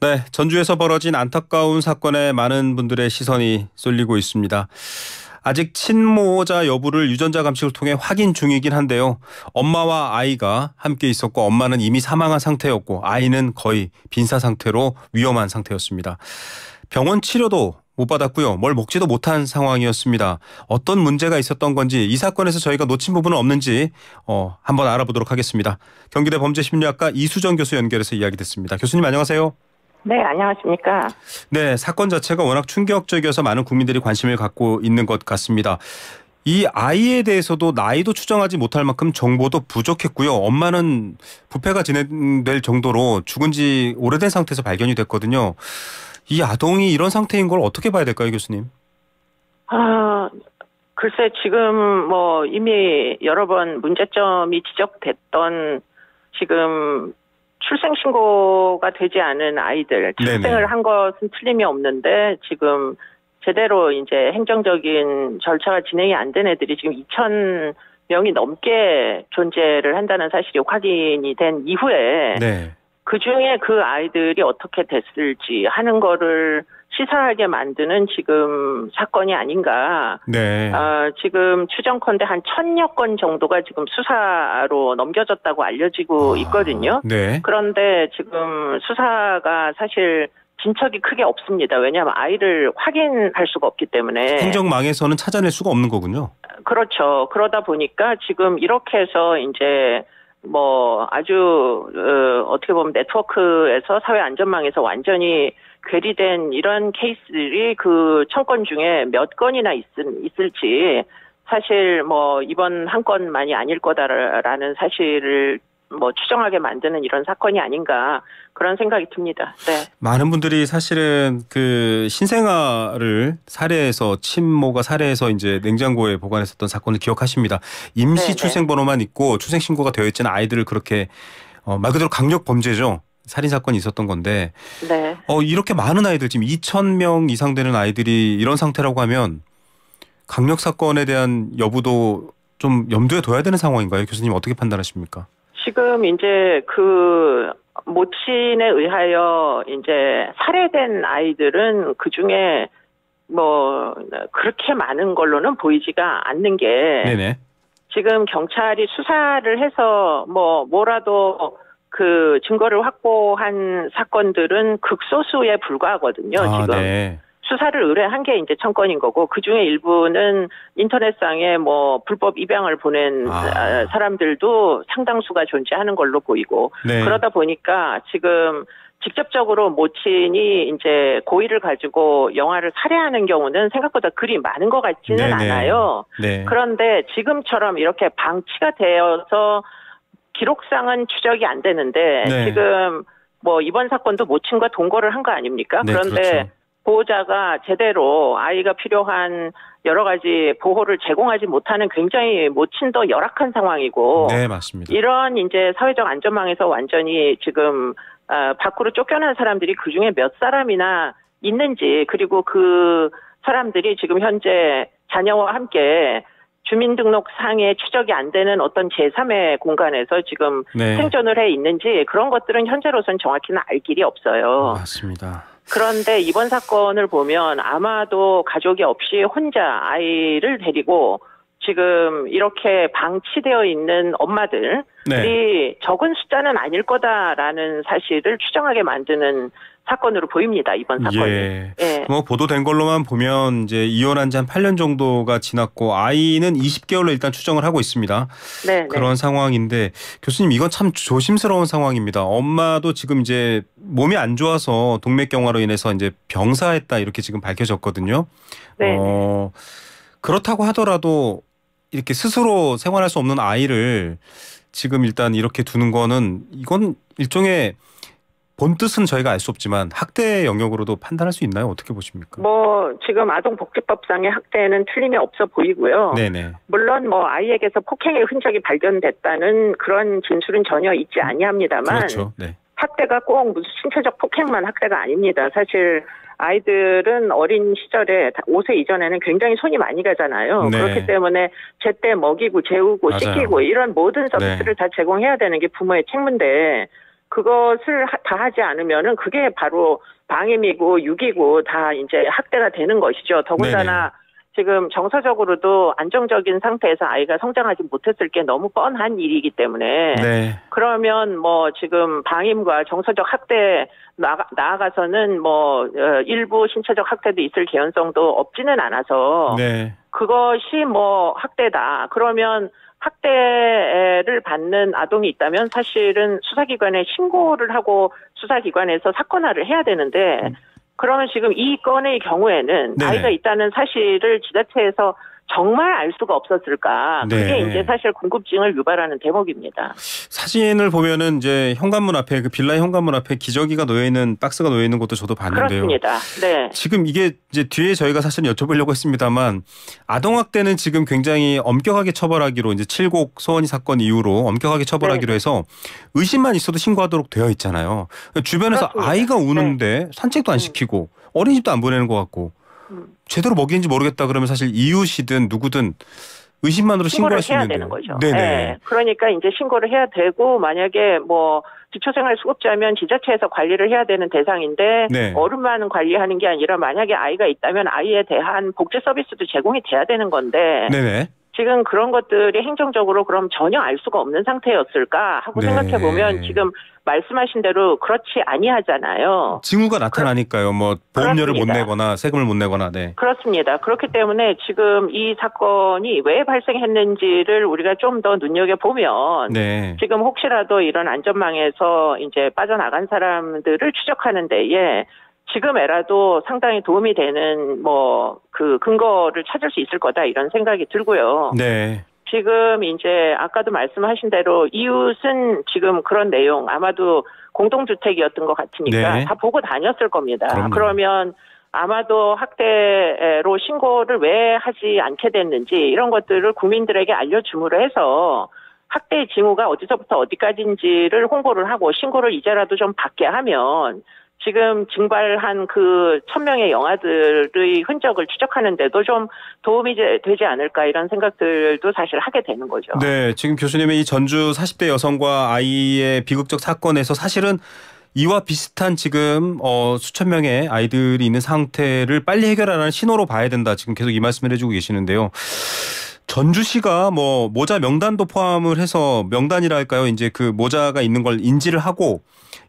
네, 전주에서 벌어진 안타까운 사건에 많은 분들의 시선이 쏠리고 있습니다. 아직 친모자 여부를 유전자 감식을 통해 확인 중이긴 한데요. 엄마와 아이가 함께 있었고 엄마는 이미 사망한 상태였고 아이는 거의 빈사 상태로 위험한 상태였습니다. 병원 치료도 못 받았고요. 뭘 먹지도 못한 상황이었습니다. 어떤 문제가 있었던 건지 이 사건에서 저희가 놓친 부분은 없는지 한번 알아보도록 하겠습니다. 경기대 범죄심리학과 이수정 교수 연결해서 이야기 듣습니다. 교수님 안녕하세요. 네, 안녕하십니까. 네, 사건 자체가 워낙 충격적이어서 많은 국민들이 관심을 갖고 있는 것 같습니다. 이 아이에 대해서도 나이도 추정하지 못할 만큼 정보도 부족했고요. 엄마는 부패가 진행될 정도로 죽은 지 오래된 상태에서 발견이 됐거든요. 이 아동이 이런 상태인 걸 어떻게 봐야 될까요, 교수님? 글쎄 지금 이미 여러 번 문제점이 지적됐던 지금 출생신고가 되지 않은 아이들, 출생을 한 것은 틀림이 없는데 지금 제대로 이제 행정적인 절차가 진행이 안 된 애들이 지금 2,000명이 넘게 존재를 한다는 사실이 확인이 된 이후에 그 중에 그 아이들이 어떻게 됐을지 하는 거를 시사하게 만드는 지금 사건이 아닌가. 지금 추정컨대 한 1,000여 건 정도가 지금 수사로 넘겨졌다고 알려지고 있거든요. 그런데 지금 수사가 사실 진척이 크게 없습니다. 왜냐하면 아이를 확인할 수가 없기 때문에. 행정망에서는 찾아낼 수가 없는 거군요. 그렇죠. 그러다 보니까 지금 이렇게 해서 이제 아주 어떻게 보면 네트워크에서 사회안전망에서 완전히 괴리된 이런 케이스들이 그 1,000건 중에 몇 건이나 있을지 사실 이번 한 건만이 아닐 거다라는 사실을 추정하게 만드는 이런 사건이 아닌가 그런 생각이 듭니다. 네. 많은 분들이 사실은 그 신생아를 살해해서 친모가 살해해서 이제 냉장고에 보관했었던 사건을 기억하십니다. 임시 출생번호만 있고 출생신고가 되어 있지는 아이들을 그렇게 말 그대로 강력 범죄죠. 살인 사건이 있었던 건데 이렇게 많은 아이들 지금 2,000명 이상 되는 아이들이 이런 상태라고 하면 강력 사건에 대한 여부도 좀 염두에 둬야 되는 상황인가요? 교수님 어떻게 판단하십니까? 지금 이제 그 모친에 의하여 이제 살해된 아이들은 그 중에 그렇게 많은 걸로는 보이지가 않는 게 지금 경찰이 수사를 해서 뭐라도 그 증거를 확보한 사건들은 극소수에 불과하거든요. 지금 수사를 의뢰한 게 이제 1,000건인 거고 그 중에 일부는 인터넷상에 불법 입양을 보낸 사람들도 상당수가 존재하는 걸로 보이고 그러다 보니까 지금 직접적으로 모친이 이제 고의를 가지고 영아를 살해하는 경우는 생각보다 그리 많은 것 같지는 않아요. 그런데 지금처럼 이렇게 방치가 되어서 기록상은 추적이 안 되는데 지금 이번 사건도 모친과 동거를 한 거 아닙니까? 그런데 보호자가 제대로 아이가 필요한 여러 가지 보호를 제공하지 못하는 굉장히 모친도 열악한 상황이고 맞습니다. 이런 이제 사회적 안전망에서 완전히 지금 밖으로 쫓겨난 사람들이 그중에 몇 사람이나 있는지 그리고 그 사람들이 지금 현재 자녀와 함께 주민등록상에 추적이 안 되는 어떤 제3의 공간에서 지금 생존을 해 있는지 그런 것들은 현재로서는 정확히는 알 길이 없어요. 맞습니다. 그런데 이번 사건을 보면 아마도 가족이 없이 혼자 아이를 데리고 지금 이렇게 방치되어 있는 엄마들이 적은 숫자는 아닐 거다라는 사실을 추정하게 만드는 사건으로 보입니다. 이번 사건이. 보도된 걸로만 보면 이제 이혼한 지 한 8년 정도가 지났고 아이는 20개월로 일단 추정을 하고 있습니다. 그런 상황인데 교수님 이건 참 조심스러운 상황입니다. 엄마도 지금 이제 몸이 안 좋아서 동맥경화로 인해서 이제 병사했다 이렇게 지금 밝혀졌거든요. 그렇다고 하더라도 이렇게 스스로 생활할 수 없는 아이를 지금 일단 이렇게 두는 거는 이건 일종의 본 뜻은 저희가 알 수 없지만 학대 영역으로도 판단할 수 있나요? 어떻게 보십니까? 지금 아동복지법상의 학대는 틀림이 없어 보이고요. 물론 아이에게서 폭행의 흔적이 발견됐다는 그런 진술은 전혀 있지 아니합니다만 학대가 꼭 무슨 신체적 폭행만 학대가 아닙니다. 사실 아이들은 어린 시절에 5세 이전에는 굉장히 손이 많이 가잖아요. 그렇기 때문에 제때 먹이고 재우고 씻기고 이런 모든 서비스를 다 제공해야 되는 게 부모의 책무인데 그것을 다 하지 않으면은 그게 바로 방임이고 유기고 다 이제 학대가 되는 것이죠. 더군다나 네네. 지금 정서적으로도 안정적인 상태에서 아이가 성장하지 못했을 게 너무 뻔한 일이기 때문에 네. 그러면 뭐 지금 방임과 정서적 학대 나아가서는 뭐 일부 신체적 학대도 있을 개연성도 없지는 않아서 네. 그것이 뭐 학대다. 그러면 학대를 받는 아동이 있다면 사실은 수사기관에 신고를 하고 수사기관에서 사건화를 해야 되는데 그러면 지금 이 건의 경우에는 네. 아이가 있다는 사실을 지자체에서 정말 알 수가 없었을까? 그게 네. 이제 사실 궁금증을 유발하는 대목입니다. 사진을 보면은 이제 현관문 앞에 그 빌라의 현관문 앞에 기저귀가 놓여 있는 박스가 놓여 있는 것도 저도 봤는데요. 그렇습니다. 네. 지금 이게 이제 뒤에 저희가 사실 여쭤보려고 했습니다만 아동학대는 지금 굉장히 엄격하게 처벌하기로 이제 칠곡 소원이 사건 이후로 엄격하게 처벌하기로 네. 해서 의심만 있어도 신고하도록 되어 있잖아요. 주변에서 그렇습니다. 아이가 우는데 네. 산책도 안 시키고 어린이집도 안 보내는 것 같고. 제대로 먹이는지 모르겠다 그러면 사실 이웃이든 누구든 의심만으로 신고할 수 있는데. 신고를 해야 되는 거죠. 네네. 네. 그러니까 이제 신고를 해야 되고 만약에 뭐 기초생활수급자면 지자체에서 관리를 해야 되는 대상인데 네. 어른만 관리하는 게 아니라 만약에 아이가 있다면 아이에 대한 복지 서비스도 제공이 돼야 되는 건데 네네. 지금 그런 것들이 행정적으로 그럼 전혀 알 수가 없는 상태였을까 하고 네. 생각해 보면 지금 말씀하신 대로 그렇지 아니하잖아요. 징후가 나타나니까요. 뭐 보험료를 못 내거나 세금을 못 내거나. 네. 그렇습니다. 그렇기 때문에 지금 이 사건이 왜 발생했는지를 우리가 좀 더 눈여겨 보면 네. 지금 혹시라도 이런 안전망에서 이제 빠져나간 사람들을 추적하는 데에 지금에라도 상당히 도움이 되는 뭐 그 근거를 찾을 수 있을 거다 이런 생각이 들고요. 네. 지금 이제 아까도 말씀하신 대로 이웃은 지금 그런 내용 아마도 공동주택이었던 것 같으니까 네. 다 보고 다녔을 겁니다. 그럼요. 그러면 아마도 학대로 신고를 왜 하지 않게 됐는지 이런 것들을 국민들에게 알려줌으로 해서 학대의 징후가 어디서부터 어디까지인지를 홍보를 하고 신고를 이제라도 좀 받게 하면 지금 증발한 그 1000명의 영아들의 흔적을 추적하는 데도 좀 도움이 되지 않을까 이런 생각들도 사실 하게 되는 거죠. 네, 지금 교수님의 이 전주 40대 여성과 아이의 비극적 사건에서 사실은 이와 비슷한 지금 수천 명의 아이들이 있는 상태를 빨리 해결하는 신호로 봐야 된다. 지금 계속 이 말씀을 해주고 계시는데요. 전주시가 뭐 모자 명단도 포함을 해서 명단이랄까요? 이제 그 모자가 있는 걸 인지를 하고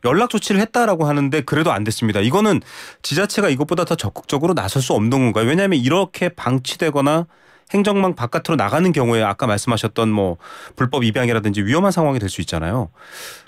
연락 조치를 했다라고 하는데 그래도 안 됐습니다. 이거는 지자체가 이것보다 더 적극적으로 나설 수 없는 건가요? 왜냐하면 이렇게 방치되거나 행정망 바깥으로 나가는 경우에 아까 말씀하셨던 뭐 불법 입양이라든지 위험한 상황이 될 수 있잖아요.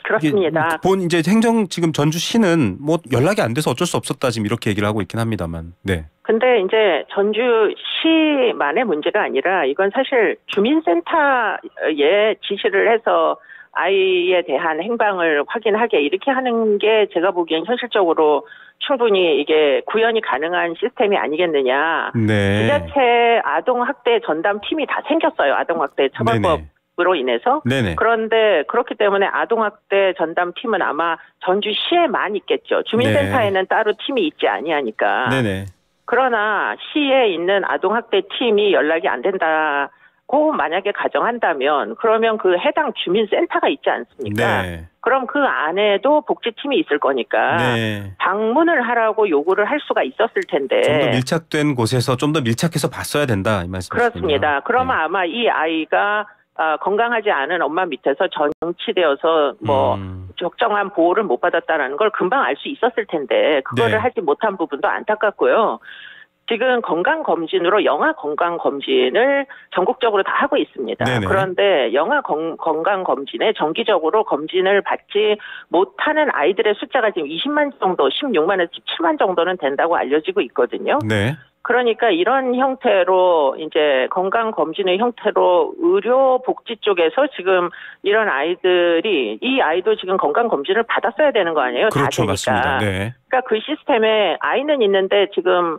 그렇습니다. 이제 지금 전주시는 뭐 연락이 안 돼서 어쩔 수 없었다 지금 이렇게 얘기를 하고 있긴 합니다만. 네. 근데 이제 전주시만의 문제가 아니라 이건 사실 주민센터에 지시를 해서 아이에 대한 행방을 확인하게 이렇게 하는 게 제가 보기엔 현실적으로 충분히 이게 구현이 가능한 시스템이 아니겠느냐. 네. 지자체 아동학대 전담팀이 다 생겼어요. 아동학대 처벌법으로 인해서. 네네. 그런데 그렇기 때문에 아동학대 전담팀은 아마 전주시에만 있겠죠. 주민센터에는 네. 따로 팀이 있지 아니하니까. 네네. 그러나 시에 있는 아동학대 팀이 연락이 안 된다. 만약에 가정한다면 그러면 그 해당 주민센터가 있지 않습니까? 네. 그럼 그 안에도 복지팀이 있을 거니까 네. 방문을 하라고 요구를 할 수가 있었을 텐데 좀 더 밀착된 곳에서 좀 더 밀착해서 봤어야 된다 이 말씀이시군요. 그렇습니다. 그러면 네. 아마 이 아이가 건강하지 않은 엄마 밑에서 전치되어서 뭐 적정한 보호를 못 받았다라는 걸 금방 알 수 있었을 텐데 그거를 네. 하지 못한 부분도 안타깝고요. 지금 건강검진으로 영아 건강검진을 전국적으로 다 하고 있습니다. 네네. 그런데 영아 건강검진에 정기적으로 검진을 받지 못하는 아이들의 숫자가 지금 20만 정도, 16만에서 17만 정도는 된다고 알려지고 있거든요. 네. 그러니까 이런 형태로 이제 건강검진의 형태로 의료복지 쪽에서 지금 이런 아이들이 이 아이도 지금 건강검진을 받았어야 되는 거 아니에요? 그렇죠, 다 되니까. 맞습니다. 네. 그러니까 그 시스템에 아이는 있는데 지금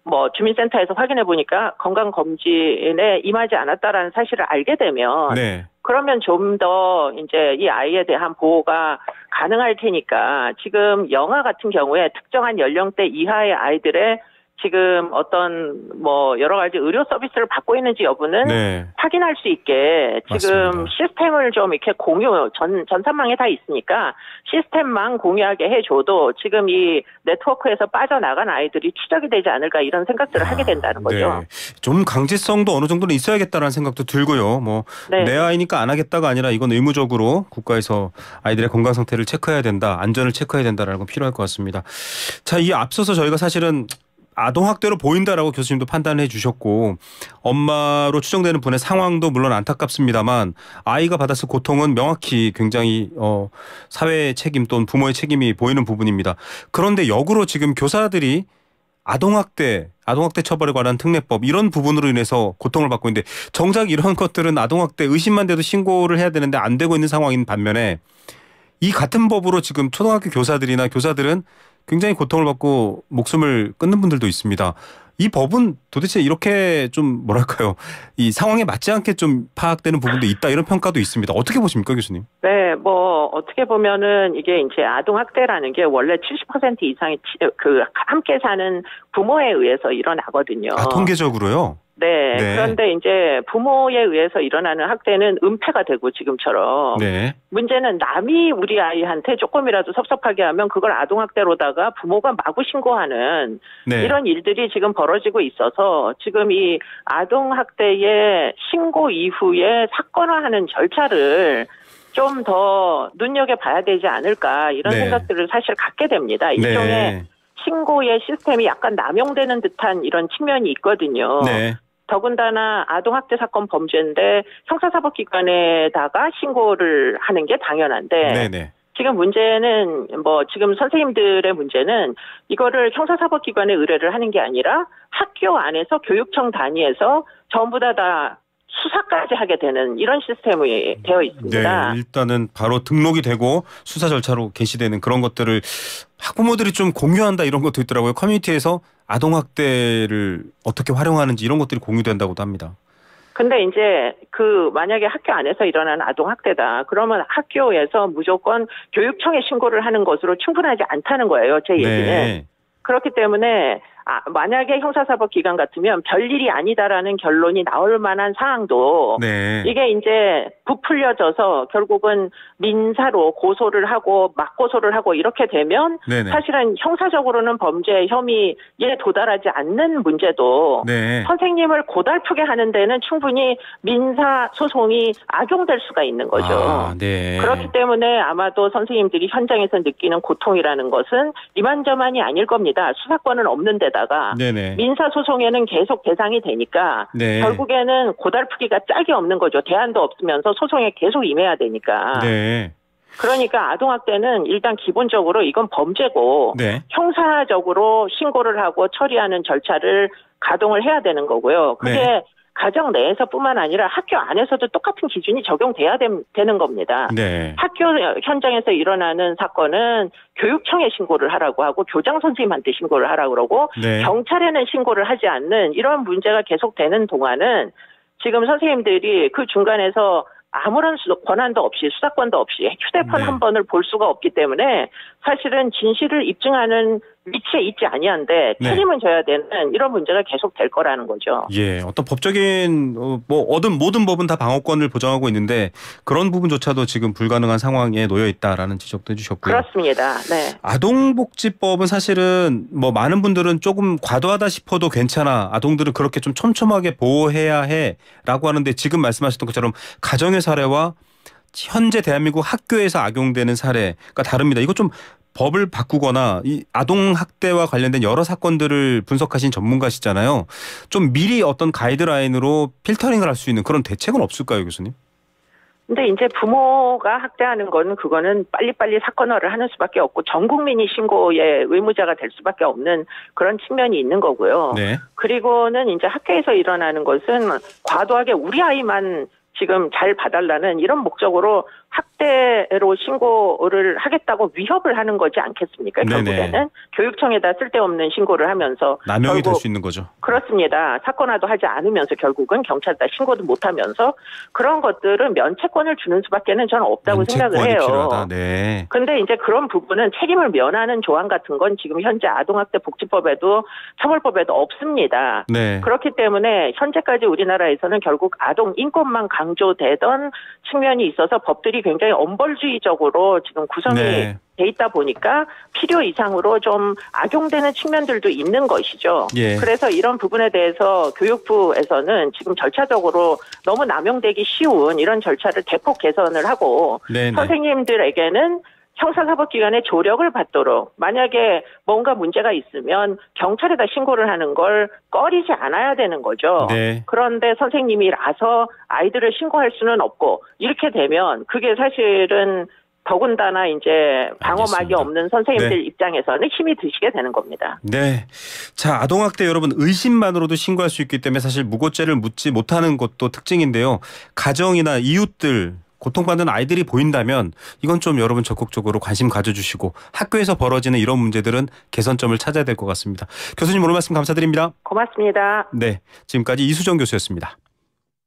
뭐 주민센터에서 확인해 보니까 건강검진에 임하지 않았다라는 사실을 알게 되면 네. 그러면 좀 더 이제 이 아이에 대한 보호가 가능할 테니까 지금 영아 같은 경우에 특정한 연령대 이하의 아이들의 지금 어떤 뭐 여러 가지 의료 서비스를 받고 있는지 여부는 네. 확인할 수 있게 지금 맞습니다. 시스템을 좀 이렇게 전산망에 다 있으니까 시스템망 공유하게 해줘도 지금 이 네트워크에서 빠져나간 아이들이 추적이 되지 않을까 이런 생각들을 하게 된다는 거죠. 네. 좀 강제성도 어느 정도는 있어야겠다는 생각도 들고요. 뭐 내 아이니까 안 하겠다가 아니라 이건 의무적으로 국가에서 아이들의 건강 상태를 체크해야 된다, 안전을 체크해야 된다라는 건 필요할 것 같습니다. 자, 이 앞서서 저희가 사실은 아동학대로 보인다라고 교수님도 판단해 주셨고 엄마로 추정되는 분의 상황도 물론 안타깝습니다만 아이가 받았을 고통은 명확히 굉장히 사회의 책임 또는 부모의 책임이 보이는 부분입니다. 그런데 역으로 지금 교사들이 아동학대 처벌에 관한 특례법 이런 부분으로 인해서 고통을 받고 있는데 정작 이런 것들은 아동학대 의심만 돼도 신고를 해야 되는데 안 되고 있는 상황인 반면에 이 같은 법으로 지금 초등학교 교사들이나 교사들은 굉장히 고통을 받고 목숨을 끊는 분들도 있습니다. 이 법은 도대체 이렇게 좀 뭐랄까요? 이 상황에 맞지 않게 좀 파악되는 부분도 있다 이런 평가도 있습니다. 어떻게 보십니까, 교수님? 네, 뭐 어떻게 보면은 이게 이제 아동 학대라는 게 원래 70% 이상이 함께 사는 부모에 의해서 일어나거든요. 아, 통계적으로요? 네. 그런데 이제 부모에 의해서 일어나는 학대는 은폐가 되고 지금처럼. 네. 문제는 남이 우리 아이한테 조금이라도 섭섭하게 하면 그걸 아동학대로다가 부모가 마구 신고하는 이런 일들이 지금 벌어지고 있어서 지금 이 아동학대의 신고 이후에 사건화하는 절차를 좀 더 눈여겨봐야 되지 않을까 이런 생각들을 사실 갖게 됩니다. 일종의 신고의 시스템이 약간 남용되는 듯한 이런 측면이 있거든요. 더군다나 아동학대 사건 범죄인데 형사사법기관에다가 신고를 하는 게 당연한데 지금 문제는 지금 선생님들의 문제는 이거를 형사사법기관에 의뢰를 하는 게 아니라 학교 안에서 교육청 단위에서 전부 다 수사까지 하게 되는 이런 시스템이 되어 있습니다. 네, 일단은 바로 등록이 되고 수사 절차로 게시되는 그런 것들을 학부모들이 좀 공유한다 이런 것도 있더라고요. 커뮤니티에서 아동학대를 어떻게 활용하는지 이런 것들이 공유된다고도 합니다. 근데 이제 만약에 학교 안에서 일어난 아동학대다. 그러면 학교에서 무조건 교육청에 신고를 하는 것으로 충분하지 않다는 거예요. 제 얘기는. 그렇기 때문에 만약에 형사사법기관 같으면 별일이 아니다라는 결론이 나올 만한 사항도 이게 이제 부풀려져서 결국은 민사로 고소를 하고 맞고소를 하고 이렇게 되면 사실은 형사적으로는 범죄 혐의에 도달하지 않는 문제도 선생님을 고달프게 하는 데는 충분히 민사소송이 악용될 수가 있는 거죠. 그렇기 때문에 아마도 선생님들이 현장에서 느끼는 고통이라는 것은 이만저만이 아닐 겁니다. 수사권은 없는 데다가 민사소송에는 계속 대상이 되니까 결국에는 고달프기가 짝이 없는 거죠. 대안도 없으면서 소송에 계속 임해야 되니까. 그러니까 아동학대는 일단 기본적으로 이건 범죄고 형사적으로 신고를 하고 처리하는 절차를 가동을 해야 되는 거고요. 그게 가정 내에서뿐만 아니라 학교 안에서도 똑같은 기준이 적용돼야 되는 겁니다. 학교 현장에서 일어나는 사건은 교육청에 신고를 하라고 하고 교장 선생님한테 신고를 하라고 그러고 경찰에는 신고를 하지 않는 이런 문제가 계속되는 동안은 지금 선생님들이 그 중간에서 아무런 권한도 없이 수사권도 없이 휴대폰 한 번을 볼 수가 없기 때문에 사실은 진실을 입증하는 위치에 있지 아니한데 책임은 져야 되는 이런 문제가 계속 될 거라는 거죠. 어떤 법적인 모든 법은 다 방어권을 보장하고 있는데 그런 부분조차도 지금 불가능한 상황에 놓여 있다라는 지적도 해주셨고요. 그렇습니다. 아동복지법은 사실은 많은 분들은 조금 과도하다 싶어도 괜찮아. 아동들은 그렇게 좀 촘촘하게 보호해야 해라고 하는데 지금 말씀하셨던 것처럼 가정의 사례와 현재 대한민국 학교에서 악용되는 사례가 다릅니다. 이거 좀 법을 바꾸거나 이 아동학대와 관련된 여러 사건들을 분석하신 전문가시잖아요. 좀 미리 어떤 가이드라인으로 필터링을 할 수 있는 그런 대책은 없을까요, 교수님? 근데 이제 부모가 학대하는 거는 그거는 빨리빨리 사건화를 하는 수밖에 없고 전 국민이 신고의 의무자가 될 수밖에 없는 그런 측면이 있는 거고요. 그리고는 이제 학교에서 일어나는 것은 과도하게 우리 아이만 지금 잘 봐달라는 이런 목적으로 학대로 신고를 하겠다고 위협을 하는 거지 않겠습니까? 네네. 결국에는 교육청에다 쓸데없는 신고를 하면서 남용이 될 수 있는 거죠. 그렇습니다. 사건화도 하지 않으면서 결국은 경찰에다 신고도 못하면서 그런 것들은 면책권을 주는 수밖에는 저는 없다고 생각을 해요. 필요하다. 네. 근데 이제 그런 부분은 책임을 면하는 조항 같은 건 지금 현재 아동학대 복지법에도 처벌법에도 없습니다. 네. 그렇기 때문에 현재까지 우리나라에서는 결국 아동 인권만 강조되던 측면이 있어서 법들이 굉장히 엄벌주의적으로 지금 구성이 네. 돼 있다 보니까 필요 이상으로 좀 악용되는 측면들도 있는 것이죠. 예. 그래서 이런 부분에 대해서 교육부에서는 지금 절차적으로 너무 남용되기 쉬운 이런 절차를 대폭 개선을 하고 네네. 선생님들에게는 형사사법기관의 조력을 받도록 만약에 뭔가 문제가 있으면 경찰에다 신고를 하는 걸 꺼리지 않아야 되는 거죠. 네. 그런데 선생님이 나서 아이들을 신고할 수는 없고 이렇게 되면 그게 사실은 더군다나 이제 방어막이 알겠습니다. 없는 선생님들 네. 입장에서는 힘이 드시게 되는 겁니다. 네. 자, 아동학대 여러분 의심만으로도 신고할 수 있기 때문에 사실 무고죄를 묻지 못하는 것도 특징인데요. 가정이나 이웃들 고통받는 아이들이 보인다면 이건 좀 여러분 적극적으로 관심 가져주시고 학교에서 벌어지는 이런 문제들은 개선점을 찾아야 될 것 같습니다. 교수님 오늘 말씀 감사드립니다. 고맙습니다. 네. 지금까지 이수정 교수였습니다.